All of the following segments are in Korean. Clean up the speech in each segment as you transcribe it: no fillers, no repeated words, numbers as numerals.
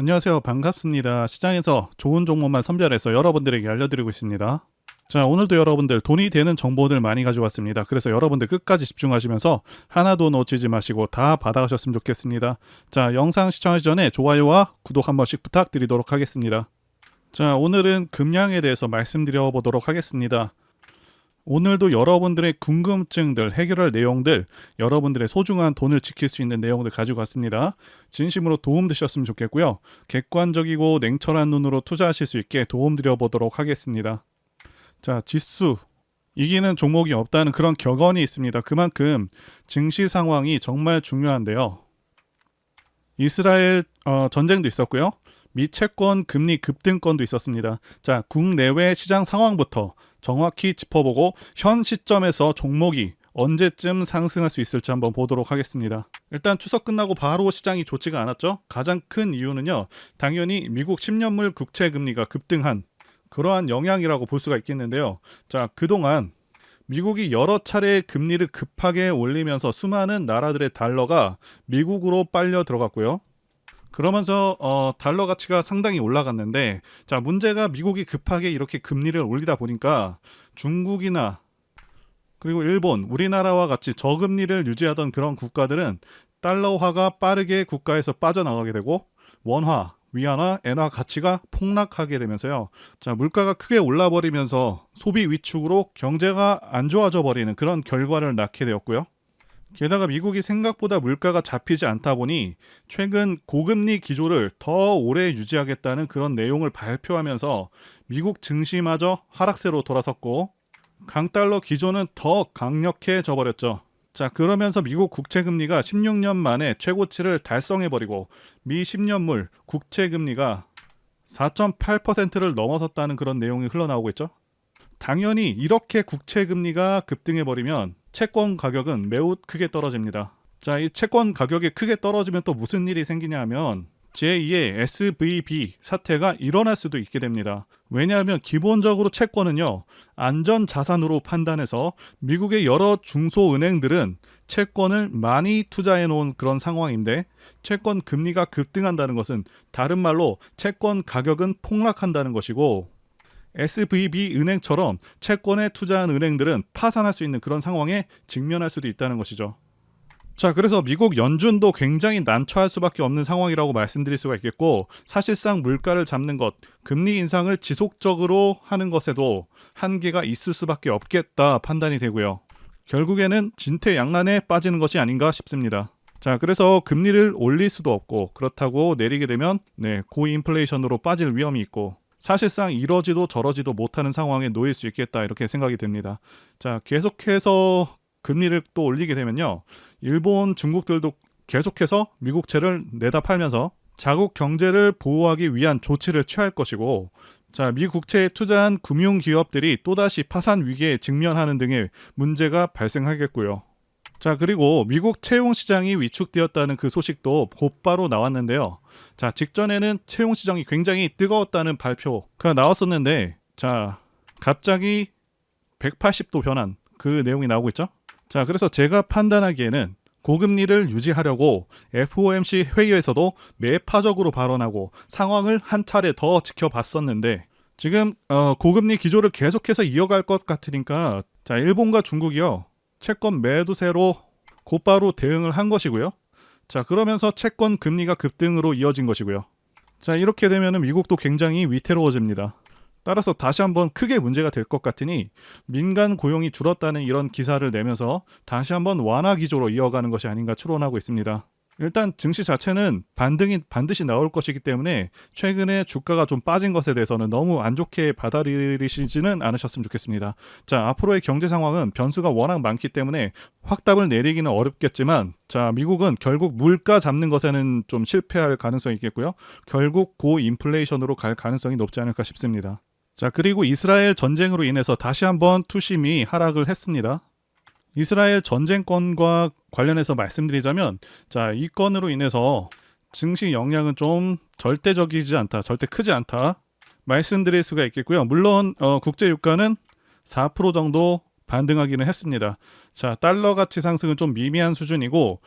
안녕하세요. 반갑습니다. 시장에서 좋은 종목만 선별해서 여러분들에게 알려드리고 있습니다. 자, 오늘도 여러분들 돈이 되는 정보들 많이 가져왔습니다. 그래서 여러분들 끝까지 집중하시면서 하나도 놓치지 마시고 다 받아가셨으면 좋겠습니다. 자, 영상 시청하기 전에 좋아요와 구독 한 번씩 부탁드리도록 하겠습니다. 자, 오늘은 금양에 대해서 말씀드려 보도록 하겠습니다. 오늘도 여러분들의 궁금증들, 해결할 내용들, 여러분들의 소중한 돈을 지킬 수 있는 내용들 가지고 왔습니다. 진심으로 도움 되셨으면 좋겠고요. 객관적이고 냉철한 눈으로 투자하실 수 있게 도움 드려 보도록 하겠습니다. 자, 지수. 이기는 종목이 없다는 그런 격언이 있습니다. 그만큼 증시 상황이 정말 중요한데요. 이스라엘 전쟁도 있었고요. 미 채권 금리 급등권도 있었습니다. 자, 국내외 시장 상황부터 정확히 짚어보고 현 시점에서 종목이 언제쯤 상승할 수 있을지 한번 보도록 하겠습니다. 일단 추석 끝나고 바로 시장이 좋지가 않았죠. 가장 큰 이유는요, 당연히 미국 10년물 국채 금리가 급등한 그러한 영향이라고 볼 수가 있겠는데요. 자, 그동안 미국이 여러 차례 금리를 급하게 올리면서 수많은 나라들의 달러가 미국으로 빨려 들어갔고요. 그러면서 달러 가치가 상당히 올라갔는데, 자, 문제가 미국이 급하게 이렇게 금리를 올리다 보니까 중국이나 그리고 일본, 우리나라와 같이 저금리를 유지하던 그런 국가들은 달러화가 빠르게 국가에서 빠져나가게 되고 원화, 위안화, 엔화 가치가 폭락하게 되면서요. 자, 물가가 크게 올라버리면서 소비 위축으로 경제가 안 좋아져 버리는 그런 결과를 낳게 되었고요. 게다가 미국이 생각보다 물가가 잡히지 않다 보니 최근 고금리 기조를 더 오래 유지하겠다는 그런 내용을 발표하면서 미국 증시마저 하락세로 돌아섰고 강달러 기조는 더 강력해져 버렸죠. 자, 그러면서 미국 국채금리가 16년 만에 최고치를 달성해버리고 미 10년물 국채금리가 4.8%를 넘어섰다는 그런 내용이 흘러나오고 있죠. 당연히 이렇게 국채금리가 급등해버리면 채권 가격은 매우 크게 떨어집니다. 자, 이 채권 가격이 크게 떨어지면 또 무슨 일이 생기냐 하면 제2의 SVB 사태가 일어날 수도 있게 됩니다. 왜냐하면 기본적으로 채권은요, 안전자산으로 판단해서 미국의 여러 중소은행들은 채권을 많이 투자해 놓은 그런 상황인데, 채권 금리가 급등한다는 것은 다른 말로 채권 가격은 폭락한다는 것이고, SVB 은행처럼 채권에 투자한 은행들은 파산할 수 있는 그런 상황에 직면할 수도 있다는 것이죠. 자, 그래서 미국 연준도 굉장히 난처할 수밖에 없는 상황이라고 말씀드릴 수가 있겠고, 사실상 물가를 잡는 것, 금리 인상을 지속적으로 하는 것에도 한계가 있을 수밖에 없겠다 판단이 되고요. 결국에는 진퇴양난에 빠지는 것이 아닌가 싶습니다. 자, 그래서 금리를 올릴 수도 없고, 그렇다고 내리게 되면 고인플레이션으로 빠질 위험이 있고, 사실상 이러지도 저러지도 못하는 상황에 놓일 수 있겠다, 이렇게 생각이 됩니다. 자, 계속해서 금리를 또 올리게 되면요, 일본, 중국들도 계속해서 미국채를 내다 팔면서 자국 경제를 보호하기 위한 조치를 취할 것이고, 자, 미국채에 투자한 금융기업들이 또다시 파산 위기에 직면하는 등의 문제가 발생하겠고요. 자, 그리고 미국 채용 시장이 위축되었다는 그 소식도 곧바로 나왔는데요. 자, 직전에는 채용 시장이 굉장히 뜨거웠다는 발표가 나왔었는데, 자, 갑자기 180도 변한 그 내용이 나오고 있죠. 자, 그래서 제가 판단하기에는 고금리를 유지하려고 FOMC 회의에서도 매파적으로 발언하고 상황을 한 차례 더 지켜봤었는데, 지금 고금리 기조를 계속해서 이어갈 것 같으니까, 자, 일본과 중국이요, 채권 매도세로 곧바로 대응을 한 것이고요. 자, 그러면서 채권 금리가 급등으로 이어진 것이고요. 자, 이렇게 되면 미국도 굉장히 위태로워집니다. 따라서 다시 한번 크게 문제가 될 것 같으니 민간 고용이 줄었다는 이런 기사를 내면서 다시 한번 완화 기조로 이어가는 것이 아닌가 추론하고 있습니다. 일단 증시 자체는 반등이 반드시 나올 것이기 때문에 최근에 주가가 좀 빠진 것에 대해서는 너무 안 좋게 받아들이시지는 않으셨으면 좋겠습니다. 자, 앞으로의 경제 상황은 변수가 워낙 많기 때문에 확답을 내리기는 어렵겠지만, 자, 미국은 결국 물가 잡는 것에는 좀 실패할 가능성이 있겠고요. 결국 고인플레이션으로 갈 가능성이 높지 않을까 싶습니다. 자, 그리고 이스라엘 전쟁으로 인해서 다시 한번 투심이 하락을 했습니다. 이스라엘 전쟁권과 관련해서 말씀드리자면, 자, 이 건으로 인해서 증시 영향은 좀 절대적이지 않다, 절대 크지 않다 말씀드릴 수가 있겠고요. 물론 국제 유가는 4% 정도 반등하기는 했습니다. 자, 달러 가치 상승은 좀 미미한 수준이고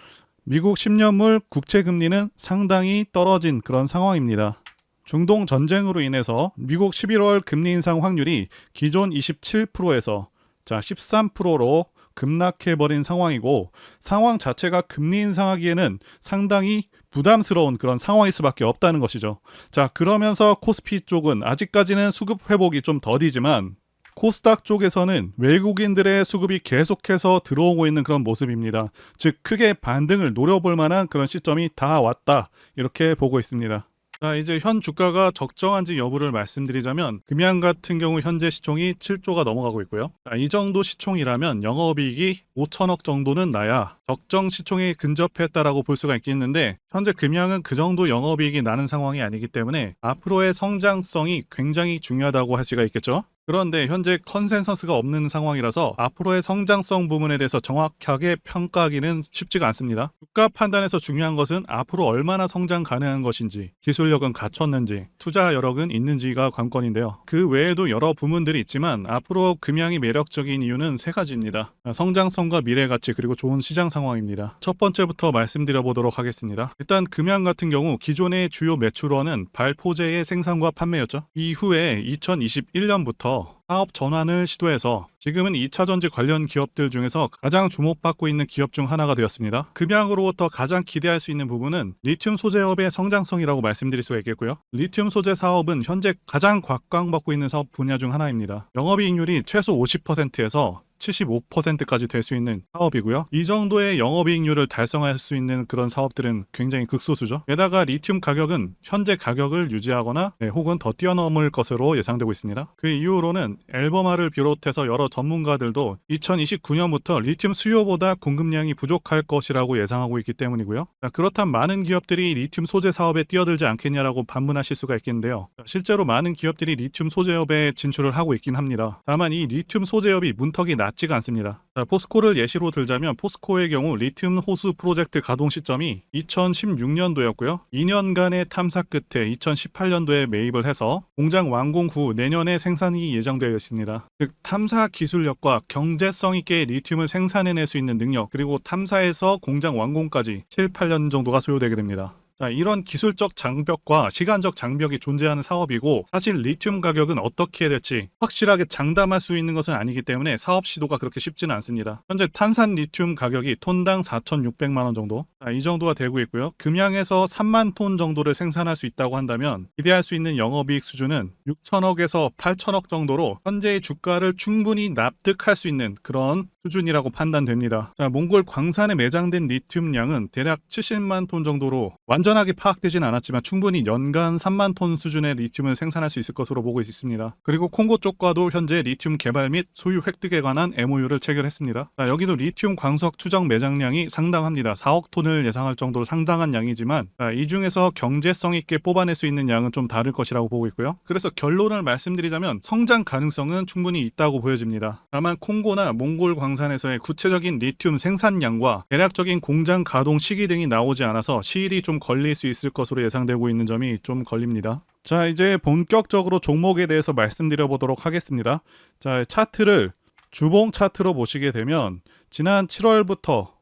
미국 10년물 국채 금리는 상당히 떨어진 그런 상황입니다. 중동 전쟁으로 인해서 미국 11월 금리 인상 확률이 기존 27%에서 13%로 급락해버린 상황이고, 상황 자체가 금리 인상하기에는 상당히 부담스러운 그런 상황일 수밖에 없다는 것이죠. 자, 그러면서 코스피 쪽은 아직까지는 수급 회복이 좀 더디지만 코스닥 쪽에서는 외국인들의 수급이 계속해서 들어오고 있는 그런 모습입니다. 즉 크게 반등을 노려볼 만한 그런 시점이 다 왔다, 이렇게 보고 있습니다. 자, 이제 현 주가가 적정한지 여부를 말씀드리자면, 금양 같은 경우 현재 시총이 7조가 넘어가고 있고요. 자, 이 정도 시총이라면 영업이익이 5천억 정도는 나야 적정 시총에 근접했다라고 볼 수가 있겠는데, 현재 금양은 그 정도 영업이익이 나는 상황이 아니기 때문에 앞으로의 성장성이 굉장히 중요하다고 할 수가 있겠죠. 그런데 현재 컨센서스가 없는 상황이라서 앞으로의 성장성 부분에 대해서 정확하게 평가하기는 쉽지가 않습니다. 주가 판단에서 중요한 것은 앞으로 얼마나 성장 가능한 것인지, 기술력은 갖췄는지, 투자 여력은 있는지가 관건인데요. 그 외에도 여러 부문들이 있지만 앞으로 금양이 매력적인 이유는 세 가지입니다. 성장성과 미래 가치, 그리고 좋은 시장 상황입니다. 첫 번째부터 말씀드려 보도록 하겠습니다. 일단 금양 같은 경우 기존의 주요 매출원은 발포제의 생산과 판매였죠. 이후에 2021년부터 사업 전환을 시도해서 지금은 2차전지 관련 기업들 중에서 가장 주목받고 있는 기업 중 하나가 되었습니다. 금양으로부터 가장 기대할 수 있는 부분은 리튬 소재업의 성장성이라고 말씀드릴 수가 있겠고요. 리튬 소재 사업은 현재 가장 곽광받고 있는 사업 분야 중 하나입니다. 영업이익률이 최소 50%에서 75%까지 될 수 있는 사업이고요. 이 정도의 영업이익률을 달성할 수 있는 그런 사업들은 굉장히 극소수죠. 게다가 리튬 가격은 현재 가격을 유지하거나 혹은 더 뛰어넘을 것으로 예상되고 있습니다. 그 이후로는 앨범화를 비롯해서 여러 전문가들도 2029년부터 리튬 수요보다 공급량이 부족할 것이라고 예상하고 있기 때문이고요. 그렇다면 많은 기업들이 리튬 소재 사업에 뛰어들지 않겠냐라고 반문하실 수가 있겠는데요. 실제로 많은 기업들이 리튬 소재업에 진출을 하고 있긴 합니다. 다만 이 리튬 소재업이 문턱이 낮지가 않습니다. 포스코를 예시로 들자면 포스코의 경우 리튬 호수 프로젝트 가동 시점이 2016년도였고요. 2년간의 탐사 끝에 2018년도에 매입을 해서 공장 완공 후 내년에 생산이 예정되어 있습니다. 즉 탐사 기술력과 경제성 있게 리튬을 생산해낼 수 있는 능력, 그리고 탐사에서 공장 완공까지 7, 8년 정도가 소요되게 됩니다. 자, 이런 기술적 장벽과 시간적 장벽이 존재하는 사업이고, 사실 리튬 가격은 어떻게 될지 확실하게 장담할 수 있는 것은 아니기 때문에 사업 시도가 그렇게 쉽지는 않습니다. 현재 탄산 리튬 가격이 톤당 4,600만 원 정도, 이 정도가 되고 있고요. 금양에서 3만 톤 정도를 생산할 수 있다고 한다면 기대할 수 있는 영업이익 수준은 6천억에서 8천억 정도로 현재의 주가를 충분히 납득할 수 있는 그런 수준이라고 판단됩니다. 자, 몽골 광산에 매장된 리튬량은 대략 70만 톤 정도로 완전하게 파악되진 않았지만 충분히 연간 3만 톤 수준의 리튬을 생산할 수 있을 것으로 보고 있습니다. 그리고 콩고 쪽과도 현재 리튬 개발 및 소유 획득에 관한 MOU를 체결했습니다. 자, 여기도 리튬 광석 추정 매장량이 상당합니다. 4억 톤을 예상할 정도로 상당한 양이지만, 이 중에서 경제성 있게 뽑아낼 수 있는 양은 좀 다를 것이라고 보고 있고요. 그래서 결론을 말씀드리자면 성장 가능성은 충분히 있다고 보여집니다. 다만 콩고나 몽골 광산에서의 구체적인 리튬 생산량과 대략적인 공장 가동 시기 등이 나오지 않아서 시일이 좀 걸릴 수 있을 것으로 예상되고 있는 점이 좀 걸립니다. 자, 이제 본격적으로 종목에 대해서 말씀드려 보도록 하겠습니다. 자, 차트를 주봉 차트로 보시게 되면 지난 7월부터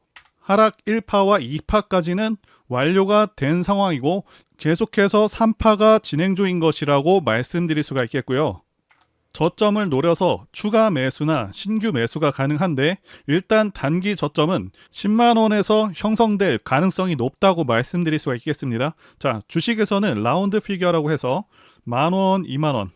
하락 1파와 2파까지는 완료가 된 상황이고 계속해서 3파가 진행 중인 것이라고 말씀드릴 수가 있겠고요. 저점을 노려서 추가 매수나 신규 매수가 가능한데, 일단 단기 저점은 10만 원에서 형성될 가능성이 높다고 말씀드릴 수가 있겠습니다. 자, 주식에서는 라운드 피겨라고 해서 만원, 2만원,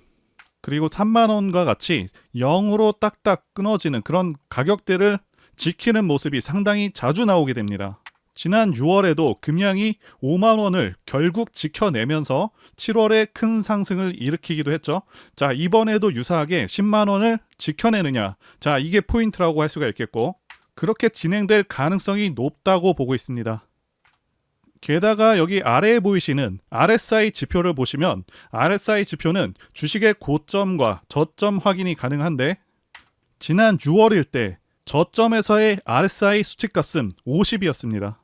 그리고 3만원과 같이 0으로 딱딱 끊어지는 그런 가격대를 지키는 모습이 상당히 자주 나오게 됩니다. 지난 6월에도 금양이 5만 원을 결국 지켜내면서 7월에 큰 상승을 일으키기도 했죠. 자, 이번에도 유사하게 10만 원을 지켜내느냐, 자, 이게 포인트라고 할 수가 있겠고, 그렇게 진행될 가능성이 높다고 보고 있습니다. 게다가 여기 아래에 보이시는 RSI 지표를 보시면 RSI 지표는 주식의 고점과 저점 확인이 가능한데, 지난 6월일 때 저점에서의 RSI 수치값은 50이었습니다.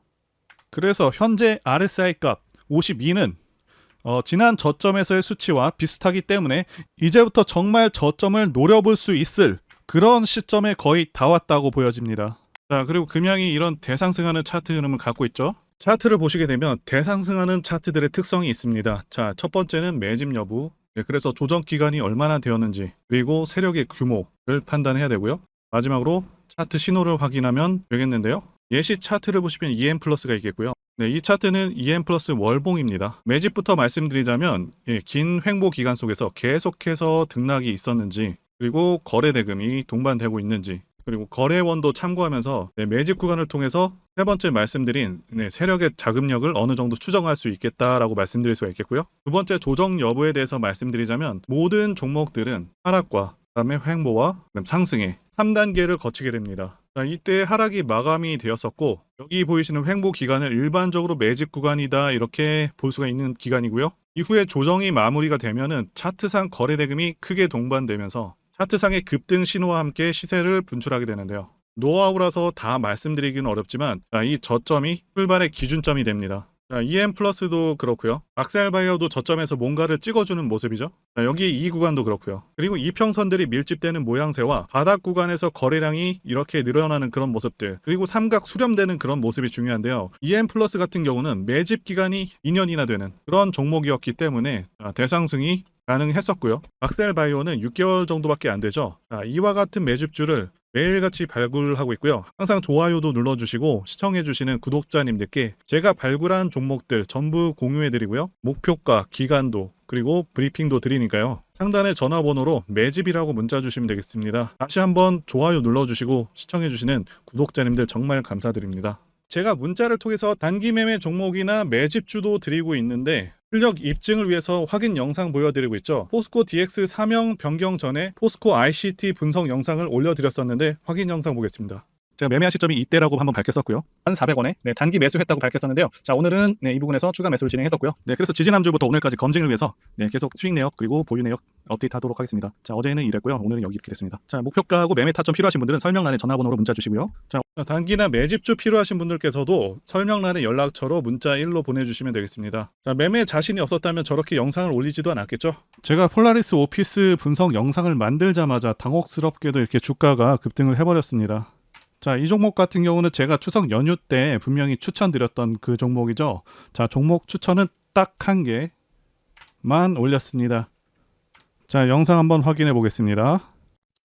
그래서 현재 RSI 값 52는 지난 저점에서의 수치와 비슷하기 때문에 이제부터 정말 저점을 노려볼 수 있을 그런 시점에 거의 다 왔다고 보여집니다. 자, 그리고 금양이 이런 대상승하는 차트 흐름을 갖고 있죠. 차트를 보시게 되면 대상승하는 차트들의 특성이 있습니다. 자, 첫 번째는 매집 여부. 그래서 조정 기간이 얼마나 되었는지, 그리고 세력의 규모를 판단해야 되고요. 마지막으로 차트 신호를 확인하면 되겠는데요. 예시 차트를 보시면 EM 플러스가 있겠고요. 네, 이 차트는 EM 플러스 월봉입니다. 매집부터 말씀드리자면 긴 횡보 기간 속에서 계속해서 등락이 있었는지, 그리고 거래 대금이 동반되고 있는지, 그리고 거래원도 참고하면서 매집 구간을 통해서 세 번째 말씀드린 세력의 자금력을 어느 정도 추정할 수 있겠다라고 말씀드릴 수가 있겠고요. 두 번째 조정 여부에 대해서 말씀드리자면 모든 종목들은 하락과 그다음에 횡보와 그다음 상승의 3단계를 거치게 됩니다. 자, 이때 하락이 마감이 되었었고 여기 보이시는 횡보 기간을 일반적으로 매집 구간이다 이렇게 볼 수가 있는 기간이고요. 이후에 조정이 마무리가 되면은 차트상 거래 대금이 크게 동반되면서 차트상의 급등 신호와 함께 시세를 분출하게 되는데요. 노하우라서 다 말씀드리기는 어렵지만 이 저점이 출발의 기준점이 됩니다. EM 플러스도 그렇고요. 악셀바이어도 저점에서 뭔가를 찍어주는 모습이죠. 여기 이 구간도 그렇고요. 그리고 이평선들이 밀집되는 모양새와 바닥 구간에서 거래량이 이렇게 늘어나는 그런 모습들, 그리고 삼각 수렴되는 그런 모습이 중요한데요. EM 플러스 같은 경우는 매집 기간이 2년이나 되는 그런 종목이었기 때문에 대상승이 가능했었고요. 악셀바이오는 6개월 정도밖에 안 되죠. 이와 같은 매집주를 매일같이 발굴하고 있고요. 항상 좋아요도 눌러주시고 시청해주시는 구독자님들께 제가 발굴한 종목들 전부 공유해드리고요. 목표가, 기간도, 그리고 브리핑도 드리니까요. 상단의 전화번호로 매집이라고 문자 주시면 되겠습니다. 다시 한번 좋아요 눌러주시고 시청해주시는 구독자님들 정말 감사드립니다. 제가 문자를 통해서 단기 매매 종목이나 매집주도 드리고 있는데 실력 입증을 위해서 확인 영상 보여드리고 있죠. 포스코 DX 사명 변경 전에 포스코 ICT 분석 영상을 올려드렸었는데 확인 영상 보겠습니다. 제가 매매한 시점이 이때라고 한번 밝혔었고요. 1,400원에 단기 매수했다고 밝혔었는데요. 자, 오늘은 이 부분에서 추가 매수를 진행했었고요. 그래서 지지난주부터 오늘까지 검증을 위해서 계속 수익 내역 그리고 보유 내역 업데이트하도록 하겠습니다. 자, 어제는 이랬고요. 오늘은 여기 이렇게 됐습니다. 자, 목표가하고 매매 타점 필요하신 분들은 설명란에 전화번호로 문자 주시고요. 자, 단기나 매집주 필요하신 분들께서도 설명란에 연락처로 문자 1로 보내주시면 되겠습니다. 자, 매매 자신이 없었다면 저렇게 영상을 올리지도 않았겠죠. 제가 폴라리스 오피스 분석 영상을 만들자마자 당혹스럽게도 이렇게 주가가 급등을 해버렸습니다. 자, 이 종목 같은 경우는 제가 추석 연휴 때 분명히 추천드렸던 그 종목이죠. 자, 종목 추천은 딱 한 개만 올렸습니다. 자, 영상 한번 확인해 보겠습니다.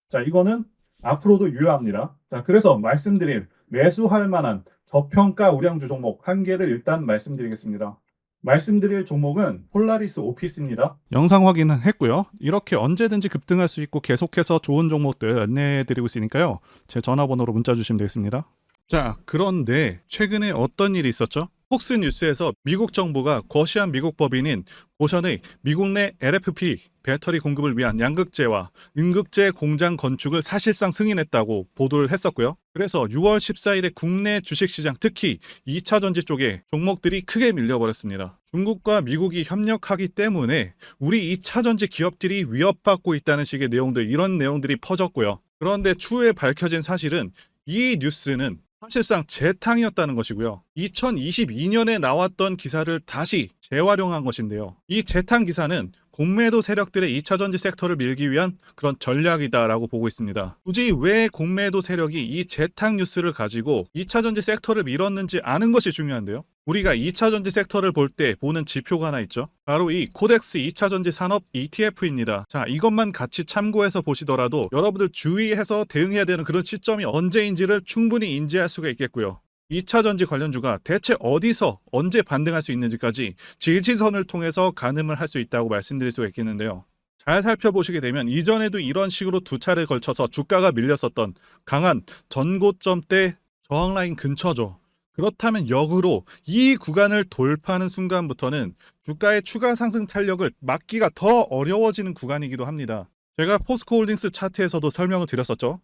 자, 이거는 앞으로도 유효합니다. 자, 그래서 말씀드릴 매수할 만한 저평가 우량주 종목 한 개를 일단 말씀드리겠습니다. 말씀드릴 종목은 폴라리스 오피스입니다. 영상 확인은 했고요. 이렇게 언제든지 급등할 수 있고 계속해서 좋은 종목들 안내해드리고 있으니까요. 제 전화번호로 문자 주시면 되겠습니다. 자, 그런데 최근에 어떤 일이 있었죠? 폭스뉴스에서 미국 정부가 거시한 미국 법인인 고션의 미국 내 LFP 배터리 공급을 위한 양극재와 음극재 공장 건축을 사실상 승인했다고 보도를 했었고요. 그래서 6월 14일에 국내 주식시장 특히 2차 전지 쪽에 종목들이 크게 밀려버렸습니다. 중국과 미국이 협력하기 때문에 우리 2차 전지 기업들이 위협받고 있다는 식의 내용들, 이런 내용들이 퍼졌고요. 그런데 추후에 밝혀진 사실은 이 뉴스는 사실상 재탕이었다는 것이고요. 2022년에 나왔던 기사를 다시 재활용한 것인데요. 이 재탕 기사는 공매도 세력들의 2차전지 섹터를 밀기 위한 그런 전략이다라고 보고 있습니다. 굳이 왜 공매도 세력이 이 재탕 뉴스를 가지고 2차전지 섹터를 밀었는지 아는 것이 중요한데요. 우리가 2차전지 섹터를 볼 때 보는 지표가 하나 있죠. 바로 이 코덱스 2차전지 산업 ETF입니다. 자, 이것만 같이 참고해서 보시더라도 여러분들 주의해서 대응해야 되는 그런 시점이 언제인지를 충분히 인지할 수가 있겠고요. 2차전지 관련주가 대체 어디서 언제 반등할 수 있는지까지 지지선을 통해서 가늠을 할 수 있다고 말씀드릴 수가 있겠는데요. 잘 살펴보시게 되면 이전에도 이런 식으로 두 차례 걸쳐서 주가가 밀렸었던 강한 전고점대 저항라인 근처죠. 그렇다면 역으로 이 구간을 돌파하는 순간부터는 주가의 추가 상승 탄력을 막기가 더 어려워지는 구간이기도 합니다. 제가 포스코홀딩스 차트에서도 설명을 드렸었죠.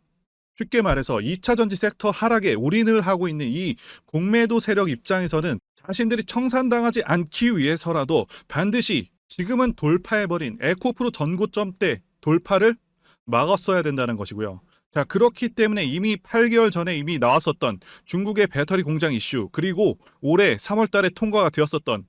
쉽게 말해서 2차전지 섹터 하락에 올인을 하고 있는 이 공매도 세력 입장에서는 자신들이 청산당하지 않기 위해서라도 반드시 지금은 돌파해버린 에코프로 전고점대 돌파를 막았어야 된다는 것이고요. 자, 그렇기 때문에 이미 8개월 전에 이미 나왔었던 중국의 배터리 공장 이슈, 그리고 올해 3월 달에 통과가 되었었던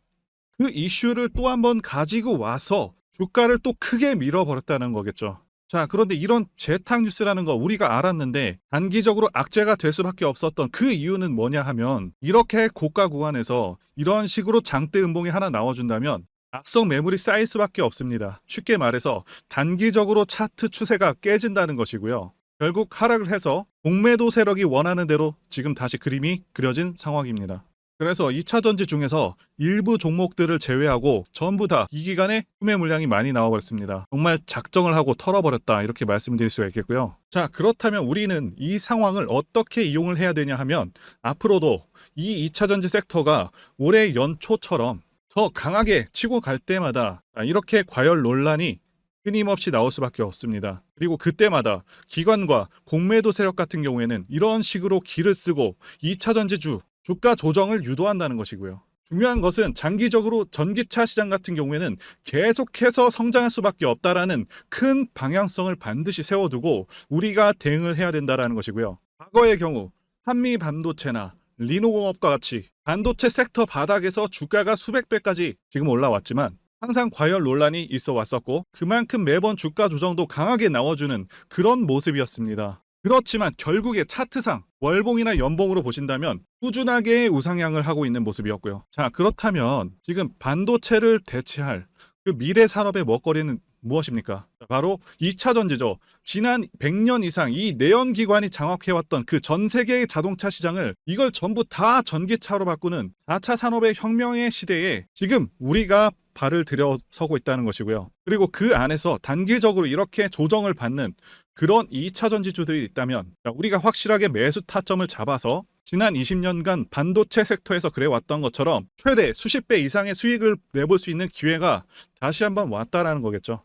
그 이슈를 또 한번 가지고 와서 주가를 또 크게 밀어버렸다는 거겠죠. 자, 그런데 이런 재탕 뉴스라는 거 우리가 알았는데 단기적으로 악재가 될 수밖에 없었던 그 이유는 뭐냐 하면, 이렇게 고가 구간에서 이런 식으로 장대 음봉이 하나 나와준다면 악성 매물이 쌓일 수밖에 없습니다. 쉽게 말해서 단기적으로 차트 추세가 깨진다는 것이고요. 결국 하락을 해서 공매도 세력이 원하는 대로 지금 다시 그림이 그려진 상황입니다. 그래서 2차 전지 중에서 일부 종목들을 제외하고 전부 다 이 기간에 구매 물량이 많이 나와버렸습니다. 정말 작정을 하고 털어버렸다, 이렇게 말씀드릴 수가 있겠고요. 자, 그렇다면 우리는 이 상황을 어떻게 이용을 해야 되냐 하면, 앞으로도 이 2차 전지 섹터가 올해 연초처럼 더 강하게 치고 갈 때마다 이렇게 과열 논란이 끊임없이 나올 수밖에 없습니다. 그리고 그때마다 기관과 공매도 세력 같은 경우에는 이런 식으로 기를 쓰고 2차 전지주 주가 조정을 유도한다는 것이고요. 중요한 것은 장기적으로 전기차 시장 같은 경우에는 계속해서 성장할 수밖에 없다라는 큰 방향성을 반드시 세워두고 우리가 대응을 해야 된다는 것이고요. 과거의 경우 한미 반도체나 리노공업과 같이 반도체 섹터 바닥에서 주가가 수백 배까지 지금 올라왔지만 항상 과열 논란이 있어 왔었고, 그만큼 매번 주가 조정도 강하게 나와주는 그런 모습이었습니다. 그렇지만 결국에 차트상 월봉이나 연봉으로 보신다면 꾸준하게 우상향을 하고 있는 모습이었고요. 자, 그렇다면 지금 반도체를 대체할 그 미래 산업의 먹거리는 무엇입니까? 바로 2차 전지죠. 지난 100년 이상 이 내연기관이 장악해왔던 그 전 세계의 자동차 시장을, 이걸 전부 다 전기차로 바꾸는 4차 산업의 혁명의 시대에 지금 우리가 발을 들여서고 있다는 것이고요. 그리고 그 안에서 단기적으로 이렇게 조정을 받는 그런 2차 전지주들이 있다면 우리가 확실하게 매수 타점을 잡아서 지난 20년간 반도체 섹터에서 그래왔던 것처럼 최대 수십 배 이상의 수익을 내볼 수 있는 기회가 다시 한번 왔다라는 거겠죠.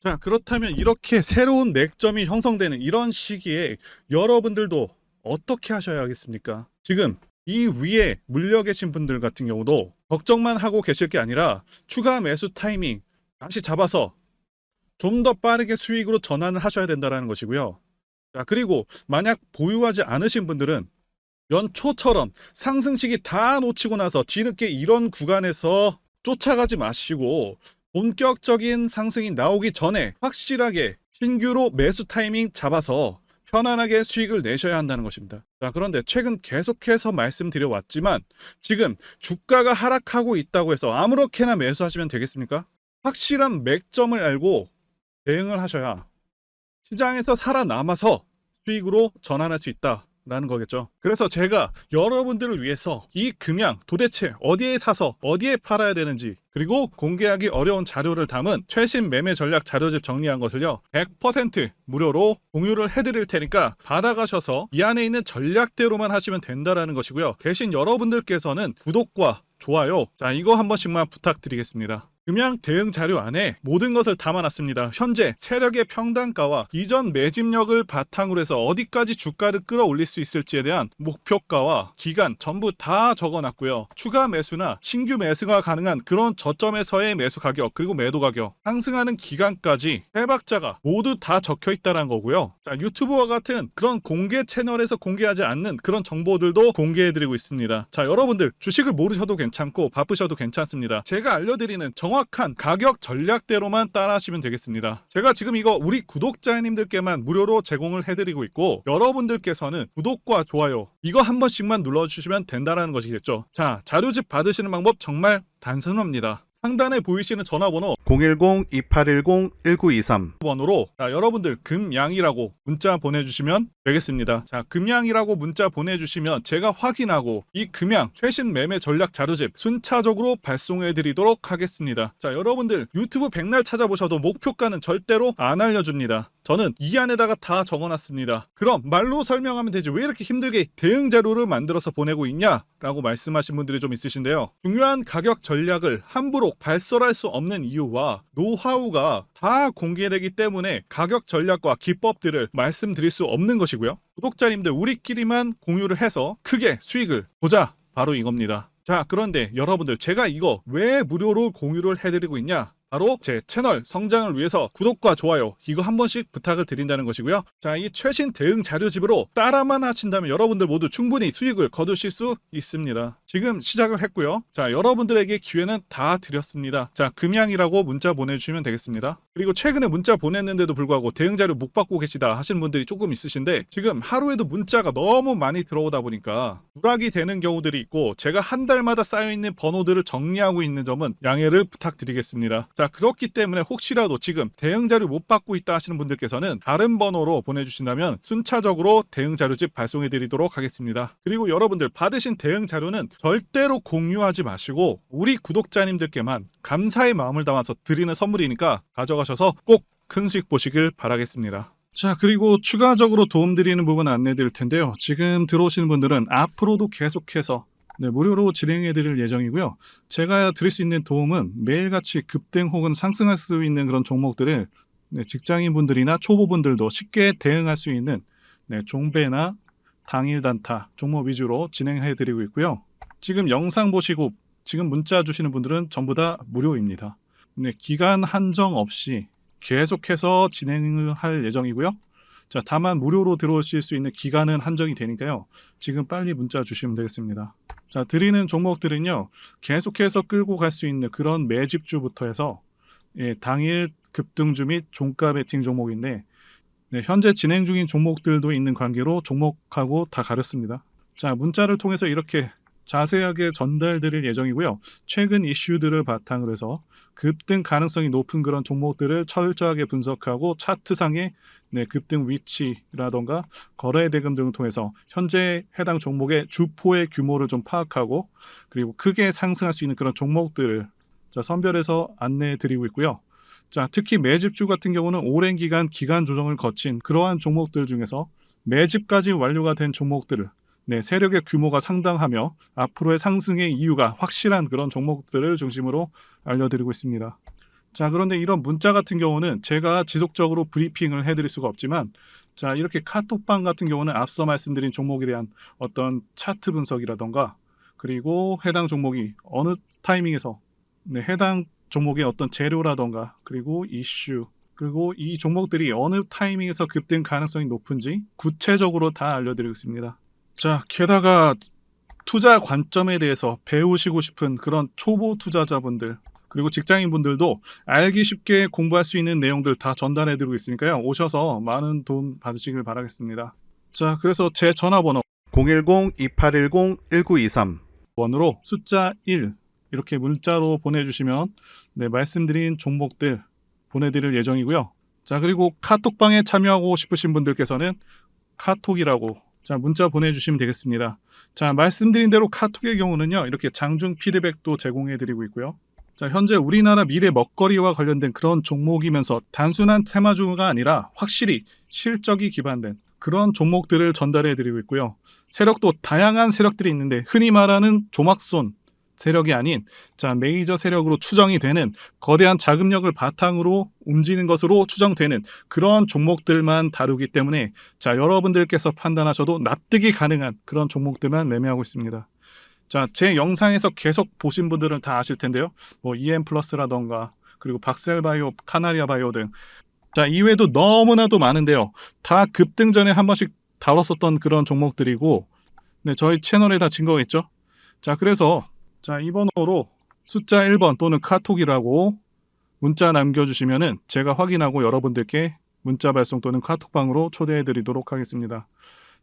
자, 그렇다면 이렇게 새로운 맥점이 형성되는 이런 시기에 여러분들도 어떻게 하셔야겠습니까? 지금 이 위에 물려 계신 분들 같은 경우도 걱정만 하고 계실 게 아니라 추가 매수 타이밍 다시 잡아서 좀 더 빠르게 수익으로 전환을 하셔야 된다는 것이고요. 자, 그리고 만약 보유하지 않으신 분들은 연초처럼 상승시기 다 놓치고 나서 뒤늦게 이런 구간에서 쫓아가지 마시고 본격적인 상승이 나오기 전에 확실하게 신규로 매수 타이밍 잡아서 편안하게 수익을 내셔야 한다는 것입니다. 자, 그런데 최근 계속해서 말씀드려왔지만 지금 주가가 하락하고 있다고 해서 아무렇게나 매수하시면 되겠습니까? 확실한 맥점을 알고 대응을 하셔야 시장에서 살아남아서 수익으로 전환할 수 있다라는 거겠죠. 그래서 제가 여러분들을 위해서 이 금양 도대체 어디에 사서 어디에 팔아야 되는지, 그리고 공개하기 어려운 자료를 담은 최신 매매 전략 자료집 정리한 것을요 100% 무료로 공유를 해드릴 테니까 받아가셔서 이 안에 있는 전략대로만 하시면 된다라는 것이고요. 대신 여러분들께서는 구독과 좋아요, 자, 이거 한 번씩만 부탁드리겠습니다. 금양 대응 자료 안에 모든 것을 담아놨습니다. 현재 세력의 평단가와 이전 매집력을 바탕으로 해서 어디까지 주가를 끌어올릴 수 있을지에 대한 목표가와 기간 전부 다 적어놨고요. 추가 매수나 신규 매수가 가능한 그런 저점에서의 매수 가격, 그리고 매도 가격, 상승하는 기간까지 해박자가 모두 다 적혀있다는 거고요. 자, 유튜브와 같은 그런 공개 채널에서 공개하지 않는 그런 정보들도 공개해드리고 있습니다. 자, 여러분들 주식을 모르셔도 괜찮고 바쁘셔도 괜찮습니다. 제가 알려드리는 정확한 가격 전략대로만 따라하시면 되겠습니다. 제가 지금 이거 우리 구독자님들께만 무료로 제공을 해드리고 있고, 여러분들께서는 구독과 좋아요 이거 한 번씩만 눌러주시면 된다는 것이겠죠. 자, 자료집 받으시는 방법 정말 단순합니다. 상단에 보이시는 전화번호 010-2810-1923번으로 여러분들 금양이라고 문자 보내주시면 되겠습니다. 자, 금양이라고 문자 보내주시면 제가 확인하고 이 금양 최신 매매 전략 자료집 순차적으로 발송해 드리도록 하겠습니다. 자, 여러분들 유튜브 백날 찾아보셔도 목표가는 절대로 안 알려줍니다. 저는 이 안에다가 다 적어놨습니다. 그럼 말로 설명하면 되지 왜 이렇게 힘들게 대응 자료를 만들어서 보내고 있냐? 라고 말씀하신 분들이 좀 있으신데요. 중요한 가격 전략을 함부로 발설할 수 없는 이유와 노하우가 다 공개되기 때문에 가격 전략과 기법들을 말씀드릴 수 없는 것이고요. 구독자님들 우리끼리만 공유를 해서 크게 수익을 보자, 바로 이겁니다. 자, 그런데 여러분들 제가 이거 왜 무료로 공유를 해드리고 있냐? 바로 제 채널 성장을 위해서 구독과 좋아요 이거 한 번씩 부탁을 드린다는 것이고요. 자, 이 최신 대응 자료집으로 따라만 하신다면 여러분들 모두 충분히 수익을 거두실 수 있습니다. 지금 시작을 했고요. 자, 여러분들에게 기회는 다 드렸습니다. 자, 금양이라고 문자 보내주시면 되겠습니다. 그리고 최근에 문자 보냈는데도 불구하고 대응 자료 못 받고 계시다 하시는 분들이 조금 있으신데, 지금 하루에도 문자가 너무 많이 들어오다 보니까 누락이 되는 경우들이 있고, 제가 한 달마다 쌓여있는 번호들을 정리하고 있는 점은 양해를 부탁드리겠습니다. 자, 그렇기 때문에 혹시라도 지금 대응 자료 못 받고 있다 하시는 분들께서는 다른 번호로 보내주신다면 순차적으로 대응 자료집 발송해 드리도록 하겠습니다. 그리고 여러분들 받으신 대응 자료는 절대로 공유하지 마시고 우리 구독자님들께만 감사의 마음을 담아서 드리는 선물이니까 가져가셔서 꼭 큰 수익 보시길 바라겠습니다. 자, 그리고 추가적으로 도움드리는 부분 안내 드릴 텐데요. 지금 들어오시는 분들은 앞으로도 계속해서 무료로 진행해 드릴 예정이고요. 제가 드릴 수 있는 도움은 매일같이 급등 혹은 상승할 수 있는 그런 종목들을 직장인분들이나 초보분들도 쉽게 대응할 수 있는 종배나 당일 단타 종목 위주로 진행해 드리고 있고요. 지금 영상 보시고 지금 문자 주시는 분들은 전부 다 무료입니다. 기간 한정 없이 계속해서 진행을 할 예정이고요. 자, 다만 무료로 들어오실 수 있는 기간은 한정이 되니까요. 지금 빨리 문자 주시면 되겠습니다. 자, 드리는 종목들은요. 계속해서 끌고 갈 수 있는 그런 매집주부터 해서 당일 급등주 및 종가 베팅 종목인데, 현재 진행 중인 종목들도 있는 관계로 종목하고 다 가렸습니다. 자, 문자를 통해서 이렇게 자세하게 전달드릴 예정이고요. 최근 이슈들을 바탕으로 해서 급등 가능성이 높은 그런 종목들을 철저하게 분석하고 차트상의 급등 위치라던가 거래 대금 등을 통해서 현재 해당 종목의 주포의 규모를 좀 파악하고, 그리고 크게 상승할 수 있는 그런 종목들을 선별해서 안내해 드리고 있고요. 자, 특히 매집주 같은 경우는 오랜 기간 조정을 거친 그러한 종목들 중에서 매집까지 완료가 된 종목들을 세력의 규모가 상당하며 앞으로의 상승의 이유가 확실한 그런 종목들을 중심으로 알려드리고 있습니다. 자, 그런데 이런 문자 같은 경우는 제가 지속적으로 브리핑을 해드릴 수가 없지만, 자, 이렇게 카톡방 같은 경우는 앞서 말씀드린 종목에 대한 어떤 차트 분석이라던가, 그리고 해당 종목이 어느 타이밍에서 해당 종목의 어떤 재료라던가, 그리고 이슈, 그리고 이 종목들이 어느 타이밍에서 급등 가능성이 높은지 구체적으로 다 알려드리고 있습니다. 자, 게다가 투자 관점에 대해서 배우시고 싶은 그런 초보 투자자분들, 그리고 직장인분들도 알기 쉽게 공부할 수 있는 내용들 다 전달해드리고 있으니까요. 오셔서 많은 도움 받으시길 바라겠습니다. 자, 그래서 제 전화번호 010-2810-1923 번호로 숫자 1 이렇게 문자로 보내주시면 말씀드린 종목들 보내드릴 예정이고요. 자, 그리고 카톡방에 참여하고 싶으신 분들께서는 카톡이라고 문자 보내주시면 되겠습니다. 자, 말씀드린 대로 카톡의 경우는요, 이렇게 장중 피드백도 제공해드리고 있고요. 자, 현재 우리나라 미래 먹거리와 관련된 그런 종목이면서 단순한 테마주가 아니라 확실히 실적이 기반된 그런 종목들을 전달해드리고 있고요. 세력도 다양한 세력들이 있는데 흔히 말하는 조막손 세력이 아닌 메이저 세력으로 추정이 되는 거대한 자금력을 바탕으로 움직이는 것으로 추정되는 그런 종목들만 다루기 때문에 여러분들께서 판단하셔도 납득이 가능한 그런 종목들만 매매하고 있습니다. 자, 제 영상에서 계속 보신 분들은 다 아실 텐데요. EM플러스라던가 그리고 박셀바이오, 카나리아바이오 등 이외에도 너무나도 많은데요. 다 급등 전에 한 번씩 다뤘었던 그런 종목들이고 저희 채널에 다 증거가 있죠. 자, 그래서 이 번호로 숫자 1번 또는 카톡이라고 문자 남겨주시면은 제가 확인하고 여러분들께 문자 발송 또는 카톡방으로 초대해 드리도록 하겠습니다.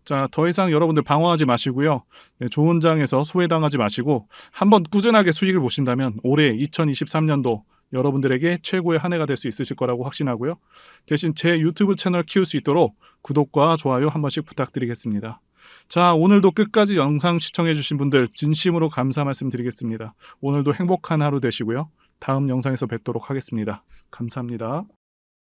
자, 더 이상 여러분들 방어하지 마시고요. 좋은 장에서 소외당하지 마시고 한번 꾸준하게 수익을 보신다면 올해 2023년도 여러분들에게 최고의 한 해가 될 수 있으실 거라고 확신하고요. 대신 제 유튜브 채널 키울 수 있도록 구독과 좋아요 한 번씩 부탁드리겠습니다. 자, 오늘도 끝까지 영상 시청해주신 분들 진심으로 감사 말씀드리겠습니다. 오늘도 행복한 하루 되시고요. 다음 영상에서 뵙도록 하겠습니다. 감사합니다.